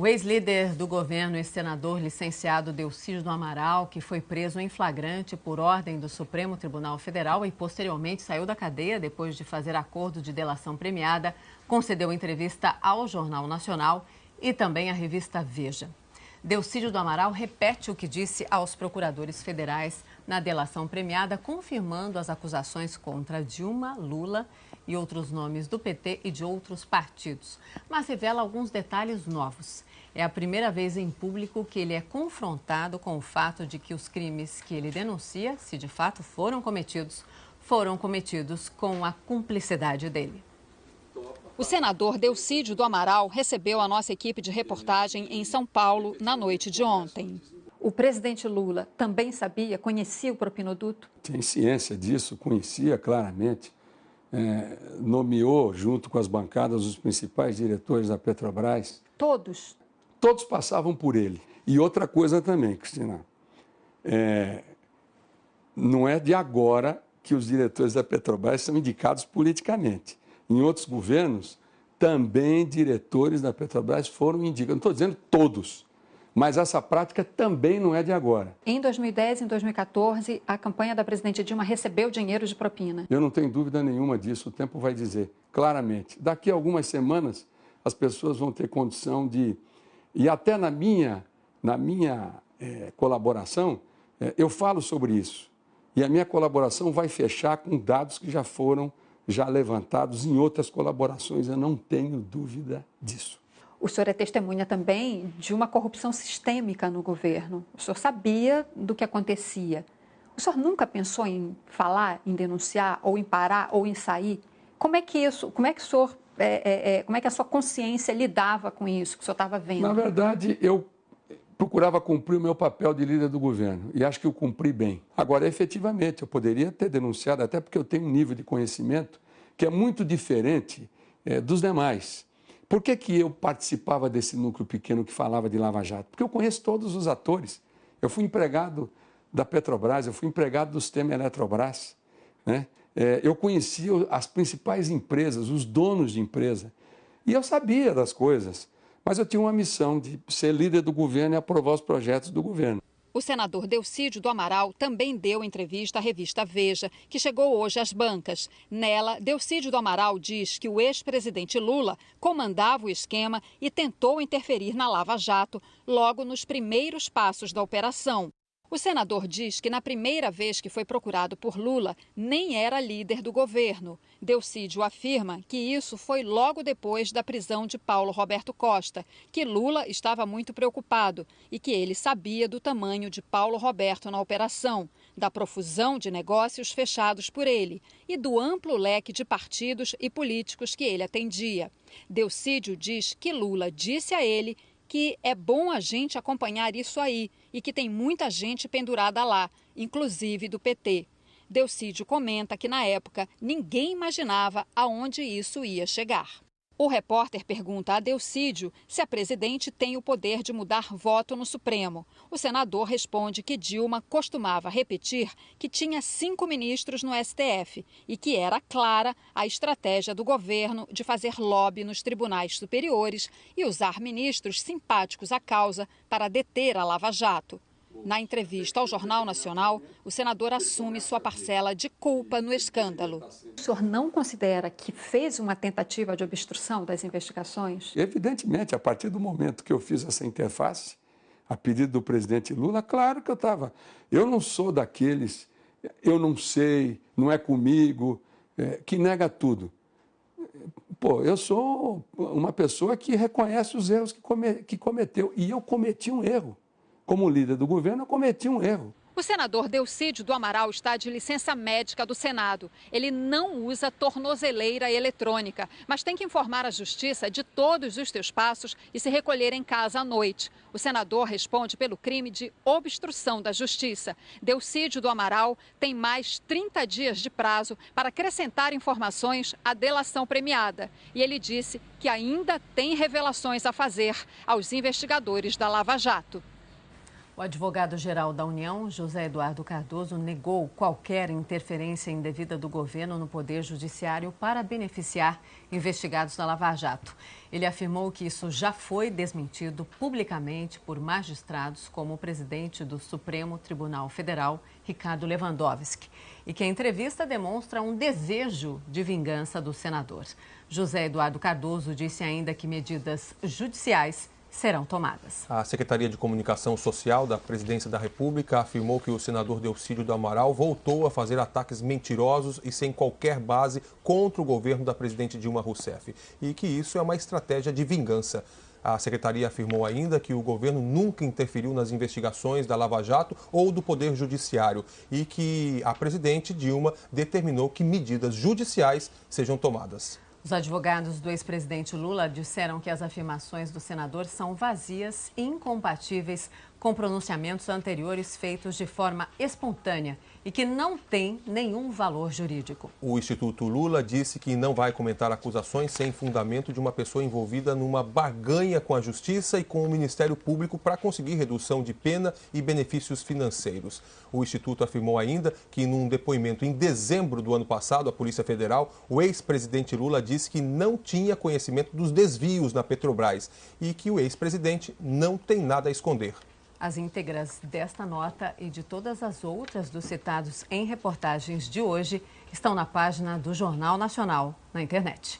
O ex-líder do governo e senador licenciado Delcídio do Amaral, que foi preso em flagrante por ordem do Supremo Tribunal Federal e posteriormente saiu da cadeia depois de fazer acordo de delação premiada, concedeu entrevista ao Jornal Nacional e também à revista Veja. Delcídio do Amaral repete o que disse aos procuradores federais na delação premiada, confirmando as acusações contra Dilma, Lula e outros nomes do PT e de outros partidos, mas revela alguns detalhes novos. É a primeira vez em público que ele é confrontado com o fato de que os crimes que ele denuncia, se de fato foram cometidos com a cumplicidade dele. O senador Delcídio do Amaral recebeu a nossa equipe de reportagem em São Paulo na noite de ontem. O presidente Lula também sabia, conhecia o propinoduto? Tem ciência disso, conhecia claramente. Nomeou, junto com as bancadas, os principais diretores da Petrobras. Todos? Todos passavam por ele. E outra coisa também, Cristina, não é de agora que os diretores da Petrobras são indicados politicamente. Em outros governos, também diretores da Petrobras foram indicados. Não estou dizendo todos, mas essa prática também não é de agora. Em 2010 e em 2014, a campanha da presidente Dilma recebeu dinheiro de propina. Eu não tenho dúvida nenhuma disso, o tempo vai dizer claramente. Daqui a algumas semanas, as pessoas vão ter condição de... E até na minha colaboração, eu falo sobre isso. E a minha colaboração vai fechar com dados que já foram levantados em outras colaborações, eu não tenho dúvida disso. O senhor é testemunha também de uma corrupção sistêmica no governo. O senhor sabia do que acontecia. O senhor nunca pensou em falar, em denunciar, ou em parar, ou em sair? Como é que a sua consciência lidava com isso que o senhor estava vendo? Na verdade, eu procurava cumprir o meu papel de líder do governo e acho que eu cumpri bem. Agora, efetivamente, eu poderia ter denunciado, até porque eu tenho um nível de conhecimento que é muito diferente dos demais. Por que eu participava desse núcleo pequeno que falava de Lava Jato? Porque eu conheço todos os atores. Eu fui empregado da Petrobras, eu fui empregado do sistema Eletrobras, né? Eu conhecia as principais empresas, os donos de empresa, e eu sabia das coisas. Mas eu tinha uma missão de ser líder do governo e aprovar os projetos do governo. O senador Delcídio do Amaral também deu entrevista à revista Veja, que chegou hoje às bancas. Nela, Delcídio do Amaral diz que o ex-presidente Lula comandava o esquema e tentou interferir na Lava Jato logo nos primeiros passos da operação. O senador diz que na primeira vez que foi procurado por Lula, nem era líder do governo. Delcídio afirma que isso foi logo depois da prisão de Paulo Roberto Costa, que Lula estava muito preocupado e que ele sabia do tamanho de Paulo Roberto na operação, da profusão de negócios fechados por ele e do amplo leque de partidos e políticos que ele atendia. Delcídio diz que Lula disse a ele que é bom a gente acompanhar isso aí e que tem muita gente pendurada lá, inclusive do PT. Delcídio comenta que, na época, ninguém imaginava aonde isso ia chegar. O repórter pergunta a Delcídio se a presidente tem o poder de mudar voto no Supremo. O senador responde que Dilma costumava repetir que tinha 5 ministros no STF e que era clara a estratégia do governo de fazer lobby nos tribunais superiores e usar ministros simpáticos à causa para deter a Lava Jato. Na entrevista ao Jornal Nacional, o senador assume sua parcela de culpa no escândalo. O senhor não considera que fez uma tentativa de obstrução das investigações? Evidentemente, a partir do momento que eu fiz essa interface, a pedido do presidente Lula, claro que eu estava. Eu não sou daqueles, eu não sei, não é comigo, que nega tudo. Eu sou uma pessoa que reconhece os erros que cometeu, e eu cometi um erro. Como líder do governo, eu cometi um erro. O senador Delcídio do Amaral está de licença médica do Senado. Ele não usa tornozeleira eletrônica, mas tem que informar a Justiça de todos os seus passos e se recolher em casa à noite. O senador responde pelo crime de obstrução da Justiça. Delcídio do Amaral tem mais 30 dias de prazo para acrescentar informações à delação premiada. E ele disse que ainda tem revelações a fazer aos investigadores da Lava Jato. O advogado-geral da União, José Eduardo Cardoso, negou qualquer interferência indevida do governo no Poder Judiciário para beneficiar investigados da Lava Jato. Ele afirmou que isso já foi desmentido publicamente por magistrados como o presidente do Supremo Tribunal Federal, Ricardo Lewandowski, e que a entrevista demonstra um desejo de vingança do senador. José Eduardo Cardoso disse ainda que medidas judiciais serão tomadas. A Secretaria de Comunicação Social da Presidência da República afirmou que o senador Delcídio do Amaral voltou a fazer ataques mentirosos e sem qualquer base contra o governo da presidente Dilma Rousseff e que isso é uma estratégia de vingança. A secretaria afirmou ainda que o governo nunca interferiu nas investigações da Lava Jato ou do Poder Judiciário e que a presidente Dilma determinou que medidas judiciais sejam tomadas. Os advogados do ex-presidente Lula disseram que as afirmações do senador são vazias e incompatíveis com pronunciamentos anteriores feitos de forma espontânea e que não têm nenhum valor jurídico. O Instituto Lula disse que não vai comentar acusações sem fundamento de uma pessoa envolvida numa barganha com a Justiça e com o Ministério Público para conseguir redução de pena e benefícios financeiros. O Instituto afirmou ainda que, num depoimento em dezembro do ano passado à Polícia Federal, o ex-presidente Lula disse que não tinha conhecimento dos desvios na Petrobras e que o ex-presidente não tem nada a esconder. As íntegras desta nota e de todas as outras dos citados em reportagens de hoje estão na página do Jornal Nacional na internet.